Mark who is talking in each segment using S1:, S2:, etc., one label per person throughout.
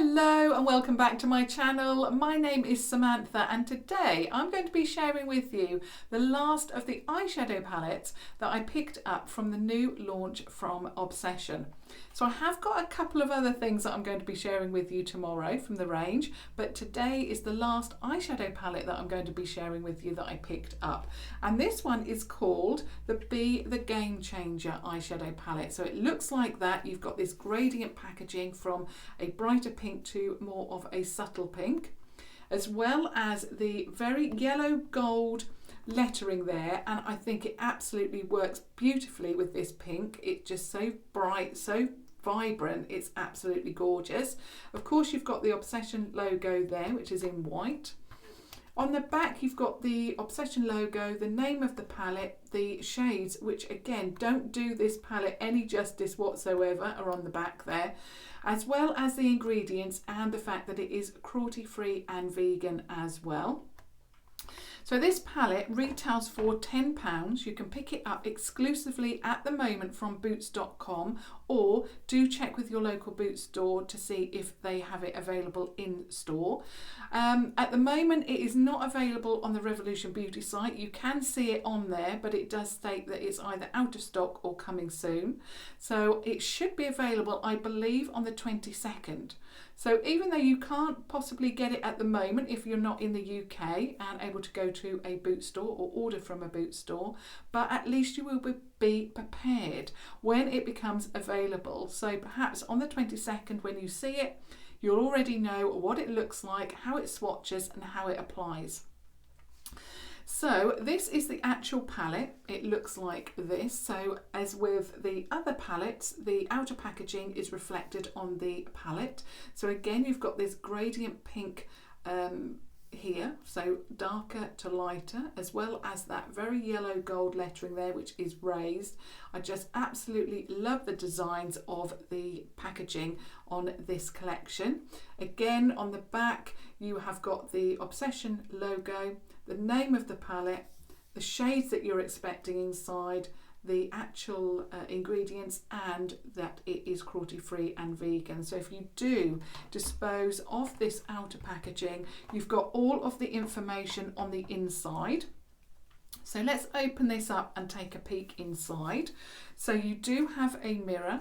S1: Hello and welcome back to my channel. My name is Samantha and today I'm going to be sharing with you the last of the eyeshadow palettes that I picked up from the new launch from Obsession. So I have got a couple of other things that I'm going to be sharing with you tomorrow from the range, but today is the last eyeshadow palette that I'm going to be sharing with you that I picked up. And this one is called the Be the Game Changer eyeshadow palette. So it looks like that. You've got this gradient packaging from a brighter pink to more of a subtle pink, as well as the very yellow gold lettering there, and I think it absolutely works beautifully with this pink. It's just so bright, so vibrant, it's absolutely gorgeous. Of course you've got the Obsession logo there, which is in white. On the back you've got the Obsession logo, the name of the palette, the shades, which again don't do this palette any justice whatsoever, are on the back there, as well as the ingredients and the fact that it is cruelty free and vegan as well. So this palette retails for £10. You can pick it up exclusively at the moment from boots.com, or do check with your local Boots store to see if they have it available in store. At the moment it is not available on the Revolution Beauty site. You can see it on there, but it does state that it's either out of stock or coming soon. So it should be available, I believe, on the 22nd. So even though you can't possibly get it at the moment if you're not in the UK and able to go to a Boots store or order from a Boots store, but at least you will be prepared when it becomes available. So perhaps on the 22nd when you see it, you'll already know what it looks like, how it swatches and how it applies. So this is the actual palette. It looks like this. So as with the other palettes, the outer packaging is reflected on the palette. So again, you've got this gradient pink here, so darker to lighter, as well as that very yellow gold lettering there, which is raised. I just absolutely love the designs of the packaging on this collection. Again, on the back you have got the Obsession logo, the name of the palette, the shades that you're expecting inside, the actual ingredients, and that it is cruelty free and vegan. So if you do dispose of this outer packaging, you've got all of the information on the inside. So let's open this up and take a peek inside. So you do have a mirror,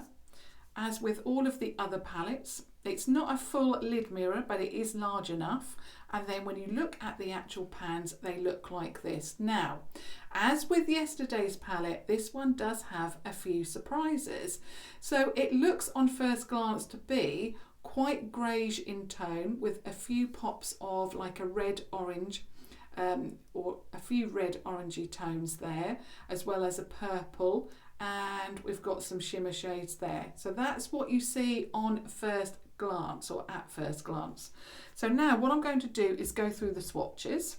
S1: as with all of the other palettes. It's not a full lid mirror, but it is large enough. And then when you look at the actual pans, they look like this. Now, as with yesterday's palette, this one does have a few surprises. So it looks on first glance to be quite greyish in tone, with a few pops of like a red orange, or a few red orangey tones there, as well as a purple, and we've got some shimmer shades there. So that's what you see on first glance, or at first glance. So now what I'm going to do is go through the swatches.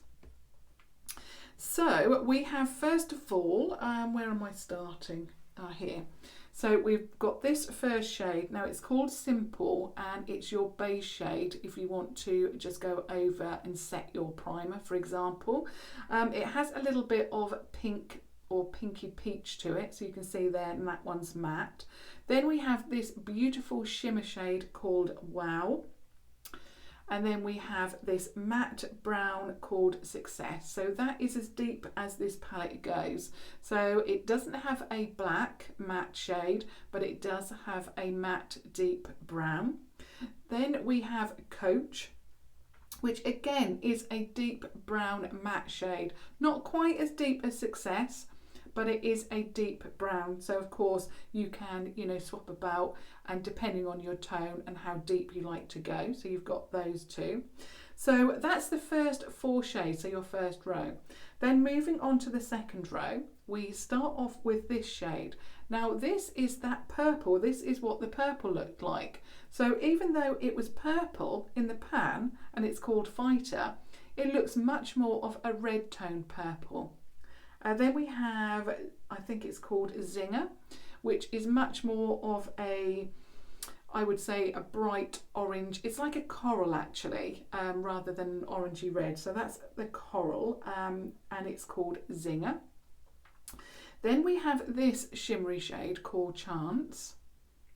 S1: So we have, first of all, where am I starting? Here. So we've got this first shade. Now it's called Simple, and it's your base shade if you want to just go over and set your primer, for example. It has a little bit of pink or pinky peach to it, so you can see there, and that one's matte. Then we have this beautiful shimmer shade called Wow, and then we have this matte brown called Success. So that is as deep as this palette goes. So it doesn't have a black matte shade, but it does have a matte deep brown. Then we have Coach, which again is a deep brown matte shade, not quite as deep as Success, but it is a deep brown. So of course you can, swap about, and depending on your tone and how deep you like to go. So you've got those two. So that's the first four shades, so your first row. Then moving on to the second row, we start off with this shade. Now this is that purple. This is what the purple looked like. So even though it was purple in the pan and it's called Fighter, it looks much more of a red tone purple. Then we have, I think it's called Zinger, which is much more of a, I would say, a bright orange. It's like a coral actually, rather than orangey red. So that's the coral, and it's called Zinger. Then we have this shimmery shade called Chance,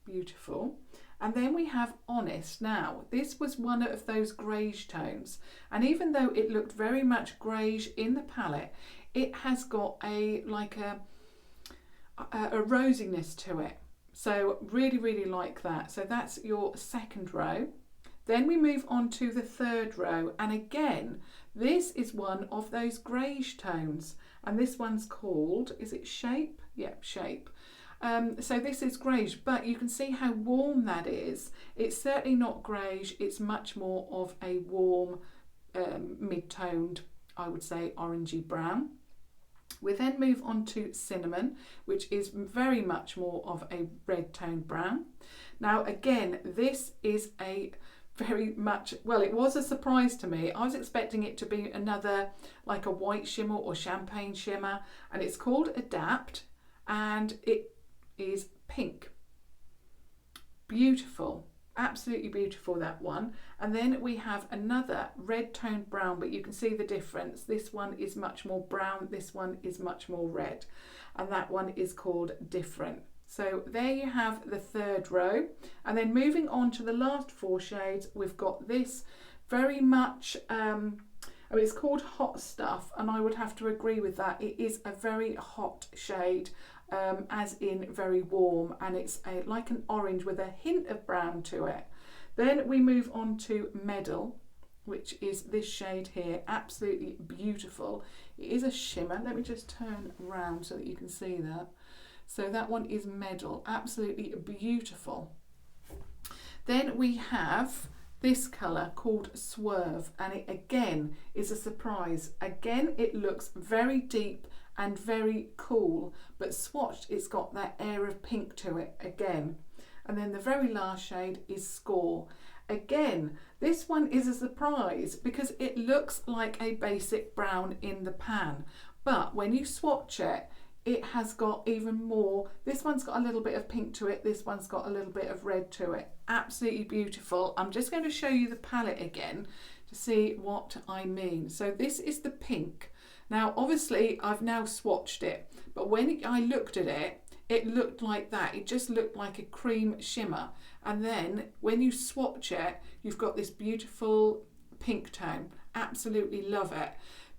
S1: beautiful. And then we have Honest. Now, this was one of those greyish tones. And even though it looked very much greyish in the palette, it has got a rosiness to it. So really, really like that. So that's your second row. Then we move on to the third row. And again, this is one of those greyish tones. And this one's called, is it Shape? Yep, Shape. So this is greyish, but you can see how warm that is. It's certainly not greyish. It's much more of a warm, mid-toned, I would say, orangey brown. We then move on to Cinnamon, which is very much more of a red toned brown. Now again, this is a very much, well, it was a surprise to me. I was expecting it to be another like a white shimmer or champagne shimmer, and it's called Adapt, and it is pink. Beautiful. Absolutely beautiful, that one. And then we have another red toned brown, but you can see the difference. This one is much more brown, this one is much more red, and that one is called Different. So there you have the third row. And then moving on to the last four shades, we've got this very much it's called Hot Stuff, and I would have to agree with that. It is a very hot shade, as in very warm, and it's like an orange with a hint of brown to it. Then we move on to Medal, which is this shade here. Absolutely beautiful. It is a shimmer. Let me just turn around so that you can see that. So that one is Medal. Absolutely beautiful. Then we have this colour called Swerve, and it again is a surprise. Again, it looks very deep and very cool, but swatched it's got that air of pink to it again. And then the very last shade is Score. Again, this one is a surprise because it looks like a basic brown in the pan, but when you swatch it, it has got even more. This one's got a little bit of pink to it, this one's got a little bit of red to it. Absolutely beautiful. I'm just going to show you the palette again to see what I mean. So this is the pink. Now obviously I've now swatched it, but when I looked at it, it looked like that. It just looked like a cream shimmer. And then when you swatch it, you've got this beautiful pink tone. Absolutely love it.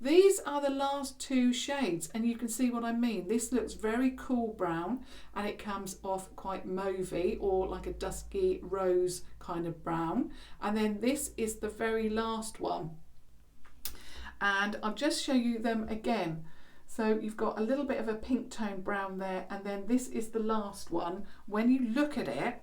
S1: These are the last two shades, and you can see what I mean. This looks very cool brown, and it comes off quite mauvey or like a dusky rose kind of brown. And then this is the very last one. And I'll just show you them again. So you've got a little bit of a pink tone brown there, and then this is the last one. When you look at it,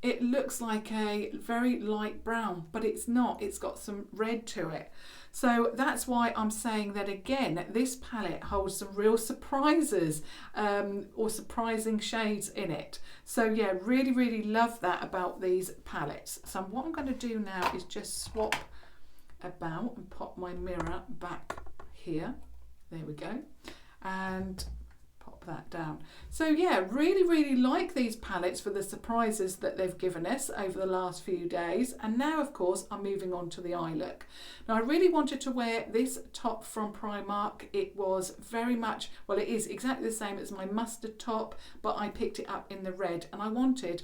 S1: it looks like a very light brown, but it's not. It's got some red to it. So that's why I'm saying that again, this palette holds some real surprises or surprising shades in it. So yeah, really, really love that about these palettes. So what I'm going to do now is just swap about and pop my mirror back here. There we go. And pop that down. So yeah, really, really like these palettes for the surprises that they've given us over the last few days. And now, of course, I'm moving on to the eye look. Now, I really wanted to wear this top from Primark. It was very much, well, it is exactly the same as my mustard top, but I picked it up in the red, and I wanted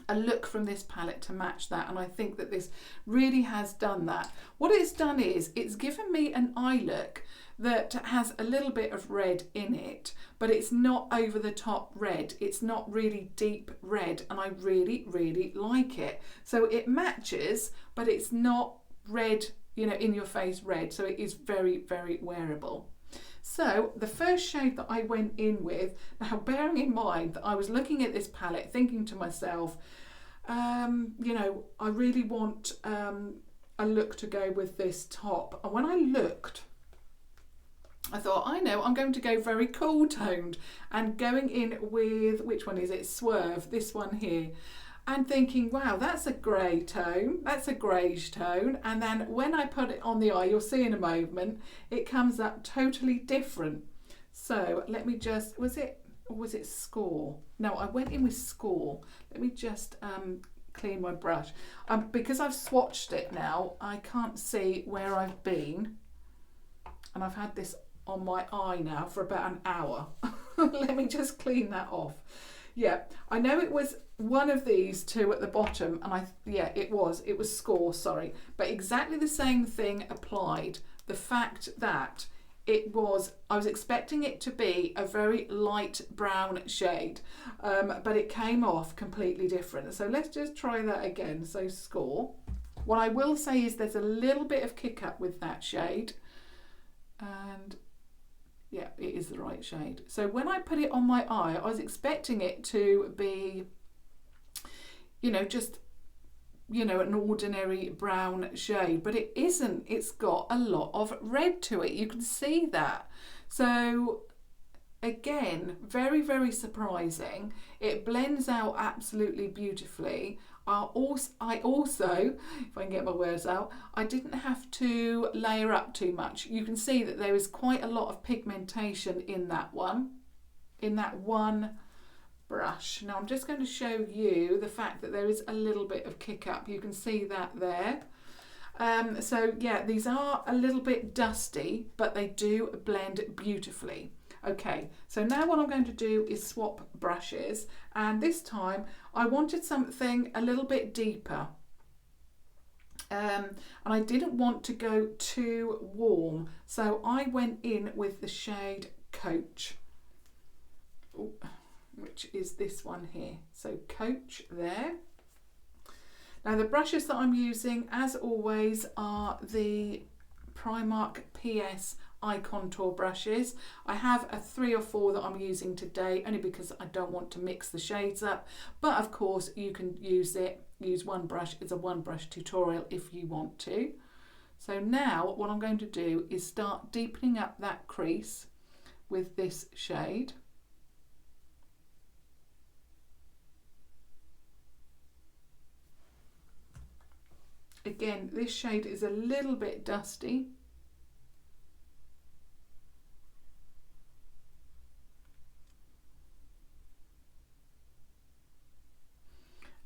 S1: a look from this palette to match that, and I think that this really has done that. What it's done is it's given me an eye look that has a little bit of red in it, but it's not over the top red. It's not really deep red, and I really, really like it. So it matches, but it's not red, you know, in your face red. So it is very, very wearable. So the first shade that I went in with, now bearing in mind that I was looking at this palette thinking to myself, you know, I really want a look to go with this top. And when I looked, I thought, I know, I'm going to go very cool toned, and going in with, which one is it? Swerve, this one here. And thinking, wow, that's a grey tone, that's a greyish tone. And then when I put it on the eye, you'll see in a moment, it comes up totally different. So let me just, was it Score? No, I went in with Score. Let me just clean my brush. Because I've swatched it now, I can't see where I've been. And I've had this on my eye now for about an hour. Let me just clean that off. Yeah, I know it was one of these two at the bottom, and yeah, it was Score, sorry, but exactly the same thing applied. The fact that I was expecting it to be a very light brown shade, but it came off completely different. So let's just try that again. So Score. What I will say is there's a little bit of kick up with that shade, and yeah, it is the right shade. So when I put it on my eye, I was expecting it to be, just, an ordinary brown shade, but it isn't. It's got a lot of red to it. You can see that. So again, very, very surprising. It blends out absolutely beautifully. I also, if I can get my words out, I didn't have to layer up too much. You can see that there is quite a lot of pigmentation in that one brush. Now I'm just going to show you the fact that there is a little bit of kick up. You can see that there. So yeah, these are a little bit dusty, but they do blend beautifully. Okay, so now what I'm going to do is swap brushes, and this time I wanted something a little bit deeper, and I didn't want to go too warm, so I went in with the shade Coach, which is this one here. So Coach there. Now the brushes that I'm using, as always, are the Primark PS eye contour brushes. I have a 3 or 4 that I'm using today, only because I don't want to mix the shades up, but of course you can use one brush. It's a one brush tutorial if you want to. So now what I'm going to do is start deepening up that crease with this shade. Again, this shade is a little bit dusty.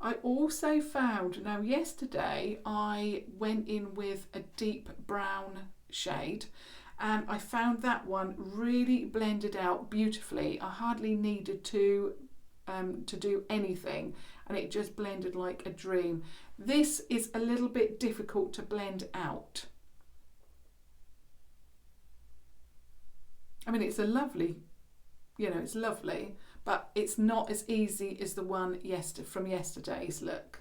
S1: I also found, now yesterday I went in with a deep brown shade, and I found that one really blended out beautifully. I hardly needed to do anything, and it just blended like a dream. This is a little bit difficult to blend out. I mean, it's a lovely, it's lovely, but it's not as easy as the one from yesterday's look.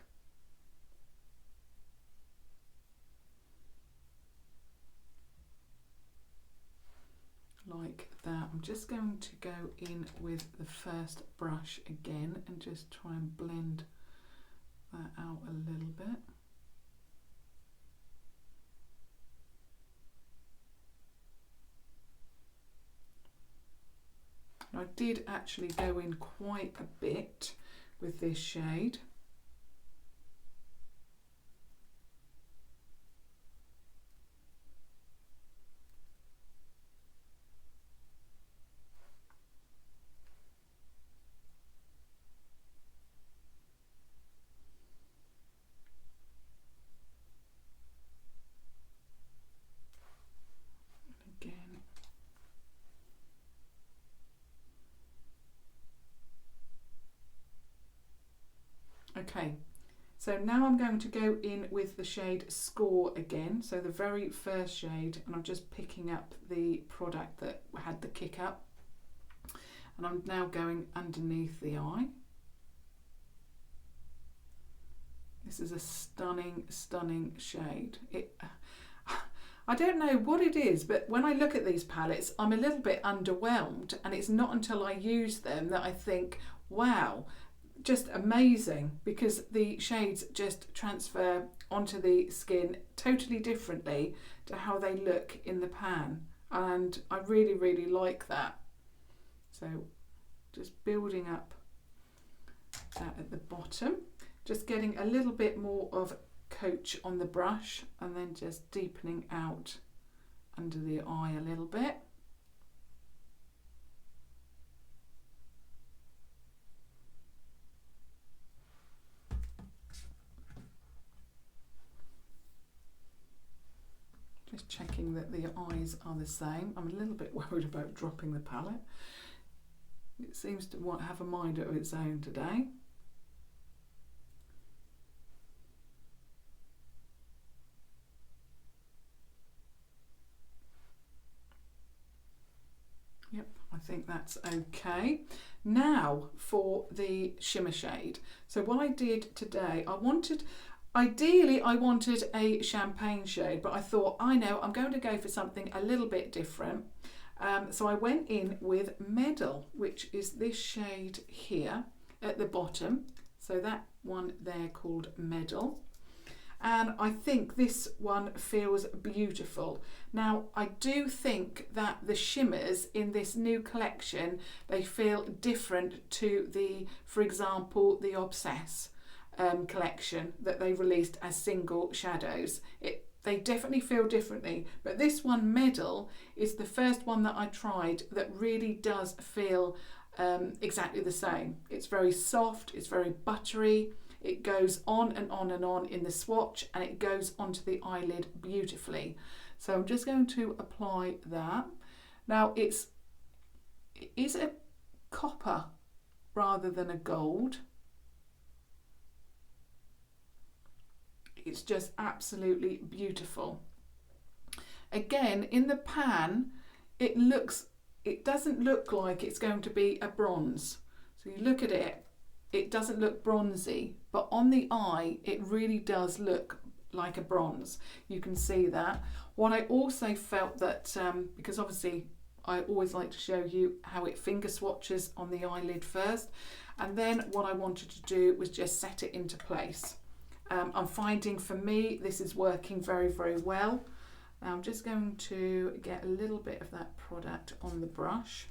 S1: Like that. I'm just going to go in with the first brush again and just try and blend that out a little bit. I did actually go in quite a bit with this shade. Okay, so now I'm going to go in with the shade Score again, so the very first shade, and I'm just picking up the product that had the kick up, and I'm now going underneath the eye. This is a stunning, stunning shade. I don't know what it is, but when I look at these palettes, I'm a little bit underwhelmed, and it's not until I use them that I think, wow, just amazing, because the shades just transfer onto the skin totally differently to how they look in the pan, and I really, really like that. So just building up that at the bottom, just getting a little bit more of Coach on the brush, and then just deepening out under the eye a little bit. Just checking that the eyes are the same. I'm a little bit worried about dropping the palette. It seems to have a mind of its own today. Yep, I think that's okay. Now for the shimmer shade. So what I did today, ideally I wanted a champagne shade, but I thought, I know, I'm going to go for something a little bit different. So I went in with Medal, which is this shade here at the bottom. So that one there called Medal. And I think this one feels beautiful. Now, I do think that the shimmers in this new collection, they feel different to the, for example, the Obsess collection that they released as single shadows. They definitely feel differently, but this one, Medal, is the first one that I tried that really does feel exactly the same. It's very soft, it's very buttery, it goes on and on and on in the swatch, and it goes onto the eyelid beautifully. So I'm just going to apply that. Now it is a copper rather than a gold. It's just absolutely beautiful. Again, in the pan, it doesn't look like it's going to be a bronze. So you look at it, it doesn't look bronzy, but on the eye, it really does look like a bronze. You can see that. What I also felt that, because obviously I always like to show you how it finger swatches on the eyelid first, and then what I wanted to do was just set it into place. I'm finding for me this is working very, very well. Now I'm just going to get a little bit of that product on the brush.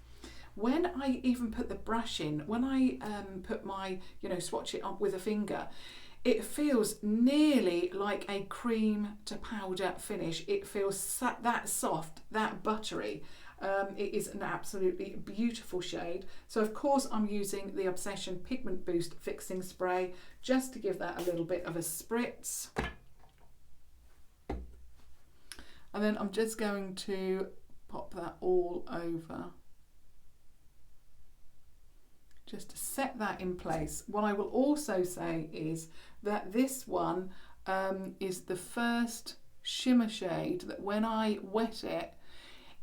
S1: When I even put the brush in, when I put my, swatch it up with a finger, it feels nearly like a cream to powder finish. It feels that soft, that buttery. It is an absolutely beautiful shade. So of course I'm using the Obsession Pigment Boost Fixing Spray just to give that a little bit of a spritz. And then I'm just going to pop that all over, just to set that in place. What I will also say is that this one is the first shimmer shade that when I wet it,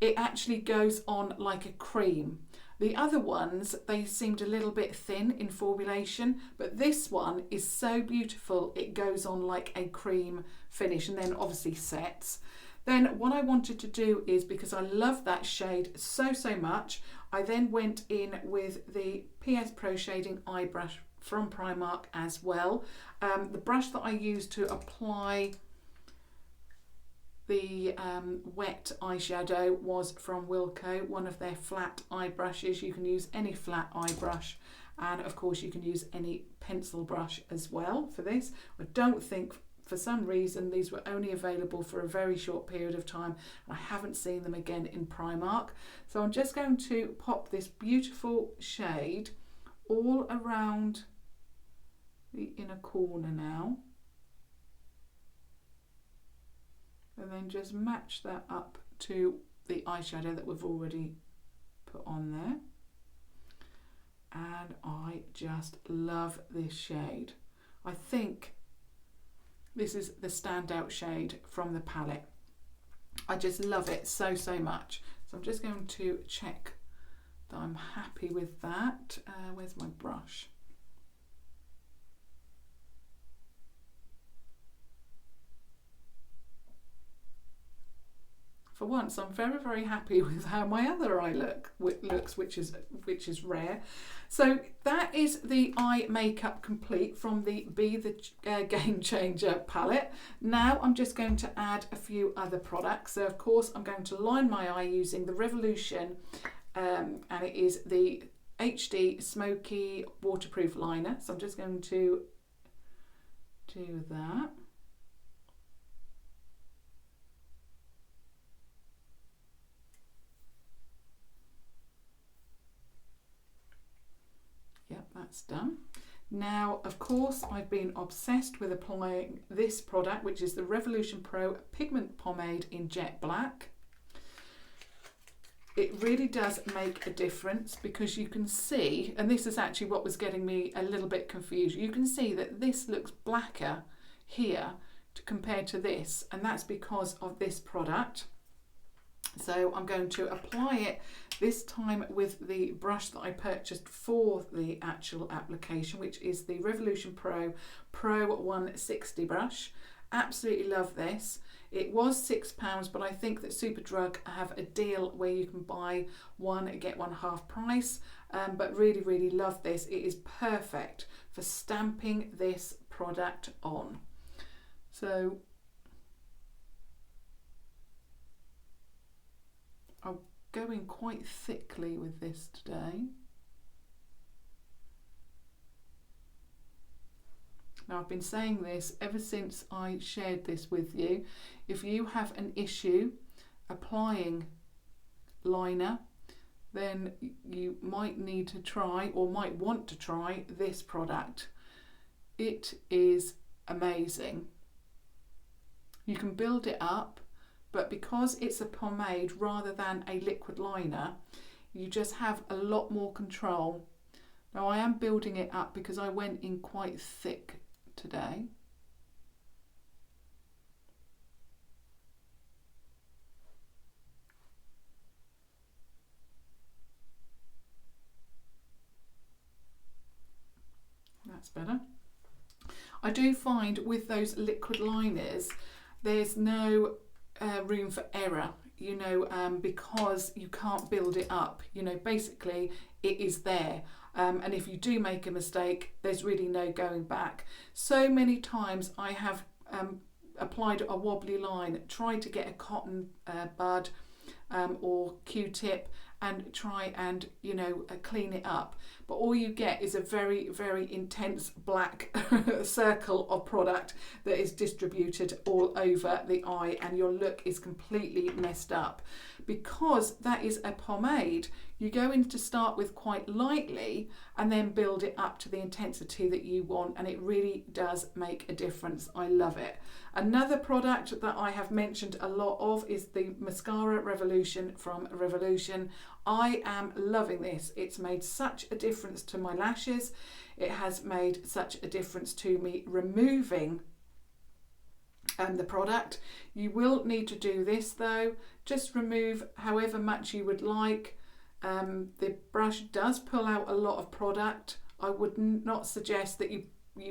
S1: it actually goes on like a cream. The other ones, they seemed a little bit thin in formulation, but this one is so beautiful, it goes on like a cream finish and then obviously sets. Then what I wanted to do is, because I love that shade so much, I then went in with the PS Pro Shading Eye Brush from Primark as well. The brush that I used to apply the wet eyeshadow was from Wilko, one of their flat eye brushes. You can use any flat eye brush, and of course you can use any pencil brush as well for this. I don't think, for some reason, these were only available for a very short period of time. I haven't seen them again in Primark. So I'm just going to pop this beautiful shade all around the inner corner now. And then just match that up to the eyeshadow that we've already put on there. And I just love this shade. I think this is the standout shade from the palette. I just love it so much. So I'm just going to check that I'm happy with that. Where's my brush? For once, I'm very happy with how my other eye looks, which is rare. So that is the eye makeup complete from the Be the Game Changer palette. Now I'm just going to add a few other products. So of course I'm going to line my eye using the Revolution, and it is the HD Smoky waterproof liner. So I'm just going to do that. Yep, that's done. Now, of course, I've been obsessed with applying this product, which is the Revolution Pro Pigment Pomade in Jet Black. it really does make a difference, because you can see, and this is actually what was getting me a little bit confused, you can see that this looks blacker here compared to this, and that's because of this product. So I'm going to apply it this time with the brush that I purchased for the actual application, which is the Revolution Pro 160 brush. Absolutely love this. It was £6, but I think that Superdrug have a deal where you can buy one and get one half price. But really, really love this. It is perfect for stamping this product on. So I'll go in quite thickly with this today. Now, I've been saying this ever since I shared this with you. If you have an issue applying liner, then you might need to try, or might want to try, this product. It is amazing. You can build it up, but because it's a pomade rather than a liquid liner, you just have a lot more control. Now, I am building it up because I went in quite thick today. That's better. I do find with those liquid liners, there's no room for error, you know, because you can't build it up. You know, basically it is there. And if you do make a mistake, there's really no going back. So many times I have applied a wobbly line, tried to get a cotton bud or Q-tip and try and, you know, clean it up. But all you get is a very, very intense black circle of product that is distributed all over the eye, and your look is completely messed up. Because that is a pomade, you go in to start with quite lightly and then build it up to the intensity that you want, and it really does make a difference. I love it. Another product that I have mentioned a lot of is the Mascara Revolution from Revolution. I am loving this. It's made such a difference to my lashes. It has made such a difference to me removing the product. You will need to do this though. Just remove however much you would like. The brush does pull out a lot of product. I would not suggest that you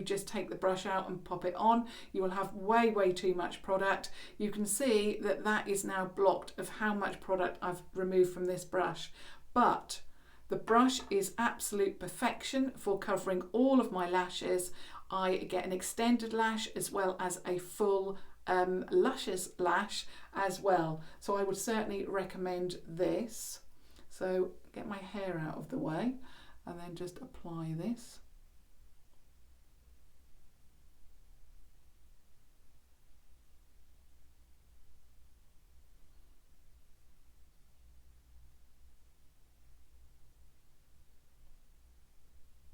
S1: just take the brush out and pop it on. You will have way too much product. You can see that that is now blocked of how much product I've removed from this brush. But the brush is absolute perfection for covering all of my lashes. I get an extended lash as well as a full luscious lash as well. So I would certainly recommend this. So get my hair out of the way and then just apply this.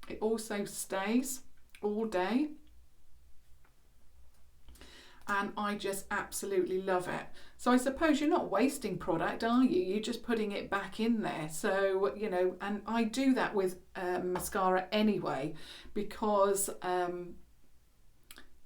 S1: It also stays all day, and I just absolutely love it. So I suppose you're not wasting product, are you? You're just putting it back in there. So, you know, and I do that with mascara anyway, because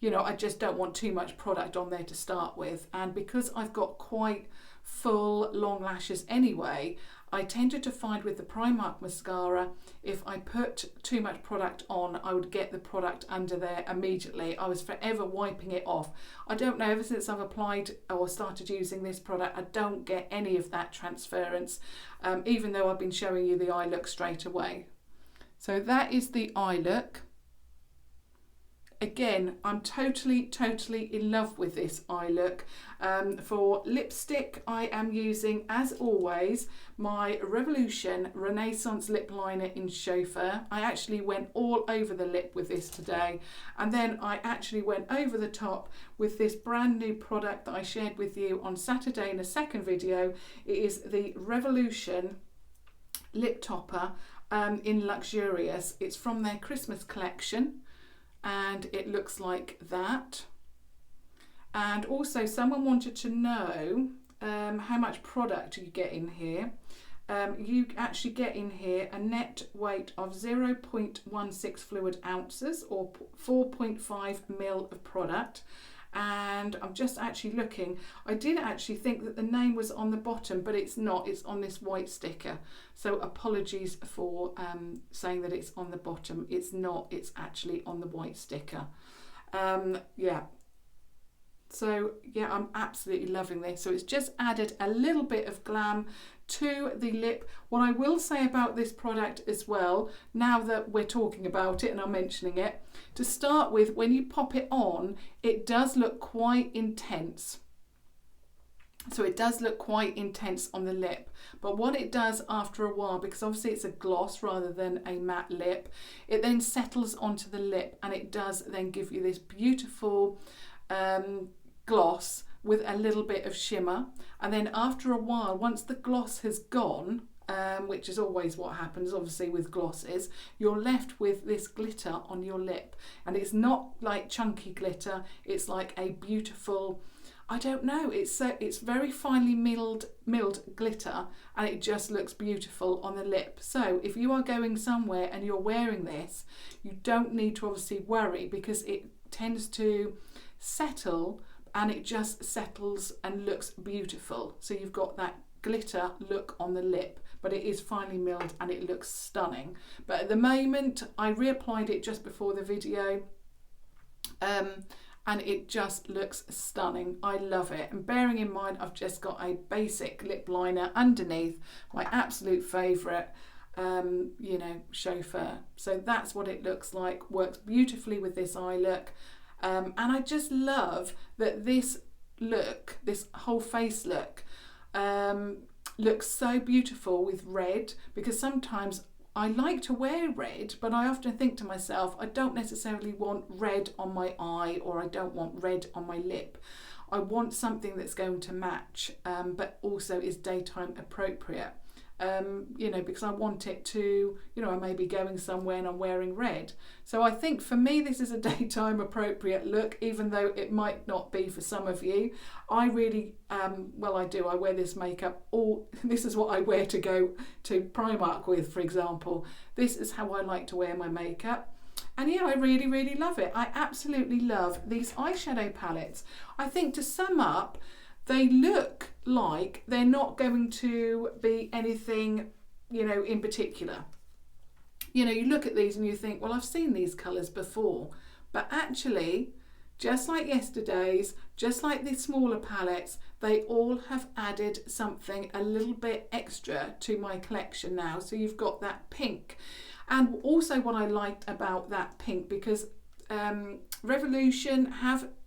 S1: you know, I just don't want too much product on there to start with, and because I've got quite full long lashes anyway, I tended to find with the Primark mascara, if I put too much product on, I would get the product under there immediately. I was forever wiping it off. I don't know, ever since I've applied or started using this product, I don't get any of that transference, even though I've been showing you the eye look straight away. So that is the eye look. Again, I'm totally in love with this eye look. For lipstick, I am using, as always, my Revolution Renaissance Lip Liner in Chauffeur. I actually went all over the lip with this today. And then I actually went over the top with this brand new product that I shared with you on Saturday in a second video. It is the Revolution Lip Topper in Luxurious. It's from their Christmas collection, and it looks like that. And also someone wanted to know how much product you get in here, you actually get in here a net weight of 0.16 fluid ounces or 4.5 ml of product. And I'm just actually looking. I did actually think that the name was on the bottom, but it's not. It's on this white sticker. So apologies for saying that it's on the bottom. It's not. It's actually on the white sticker. Yeah. So yeah, I'm absolutely loving this. So it's just added a little bit of glam to the lip. What I will say about this product as well, now that we're talking about it and I'm mentioning it, to start with, when you pop it on, it does look quite intense. So it does look quite intense on the lip, but what it does after a while, because obviously it's a gloss rather than a matte lip, it then settles onto the lip and it does then give you this beautiful gloss with a little bit of shimmer. And then after a while, once the gloss has gone, which is always what happens obviously with glosses, you're left with this glitter on your lip, and it's not like chunky glitter, it's like a beautiful, I don't know, it's very finely milled glitter, and it just looks beautiful on the lip. So if you are going somewhere and you're wearing this, you don't need to obviously worry, because it tends to settle and it just settles and looks beautiful. So you've got that glitter look on the lip, but it is finely milled and it looks stunning. But at the moment, I reapplied it just before the video, and it just looks stunning. I love it. And bearing in mind, I've just got a basic lip liner underneath, my absolute favourite, you know, chauffeur. So that's what it looks like. Works beautifully with this eye look. And I just love that this look, this whole face look, looks so beautiful with red, because sometimes I like to wear red, but I often think to myself, I don't necessarily want red on my eye, or I don't want red on my lip. I want something that's going to match, but also is daytime appropriate. You know, because I want it to, you know, I may be going somewhere and I'm wearing red. So I think for me, this is a daytime appropriate look, even though it might not be for some of you. I really, well, I do. I wear this makeup this is what I wear to go to Primark with, for example. This is how I like to wear my makeup. And yeah, I really, really love it. I absolutely love these eyeshadow palettes. I think, to sum up, they look like they're not going to be anything, you know, in particular. You know, you look at these and you think, well, I've seen these colours before. But actually, just like yesterday's, just like the smaller palettes, they all have added something a little bit extra to my collection now. So you've got that pink. And also what I liked about that pink, because Revolution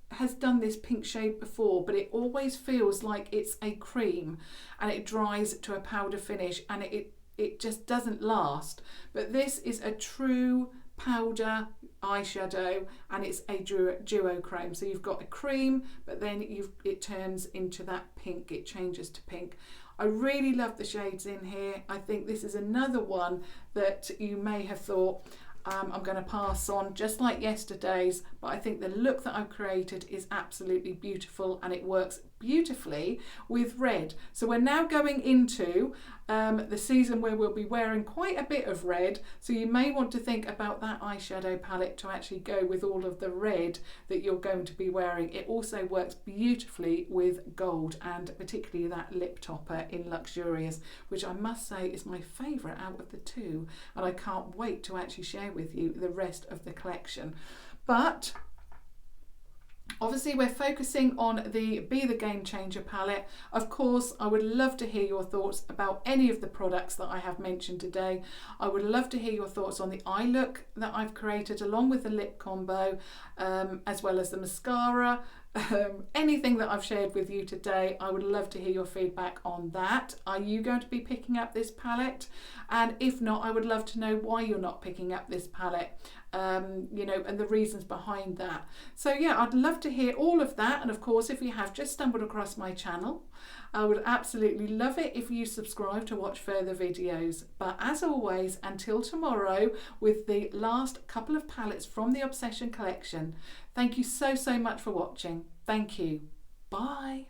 S1: has done this pink shade before, but it always feels like it's a cream and it dries to a powder finish, and it just doesn't last. But this is a true powder eyeshadow, and it's a duochrome. So you've got a cream, but then it turns into that pink, it changes to pink. I really love the shades in here. I think this is another one that you may have thought, I'm going to pass on, just like yesterday's, but I think the look that I've created is absolutely beautiful, and it works beautifully with red. So we're now going into the season where we'll be wearing quite a bit of red, so you may want to think about that eyeshadow palette to actually go with all of the red that you're going to be wearing. It also works beautifully with gold, and particularly that lip topper in Luxurious, which I must say is my favourite out of the two, and I can't wait to actually share with you the rest of the collection. But obviously we're focusing on the Be the Game Changer palette. Of course, I would love to hear your thoughts about any of the products that I have mentioned today. I would love to hear your thoughts on the eye look that I've created, along with the lip combo, as well as the mascara. Anything that I've shared with you today, I would love to hear your feedback on that. Are you going to be picking up this palette? And if not, I would love to know why you're not picking up this palette, you know, and the reasons behind that. So yeah, I'd love to hear all of that. And of course, if you have just stumbled across my channel, I would absolutely love it if you subscribe to watch further videos. But as always, until tomorrow with the last couple of palettes from the Obsession collection, thank you so much for watching. Thank you. Bye.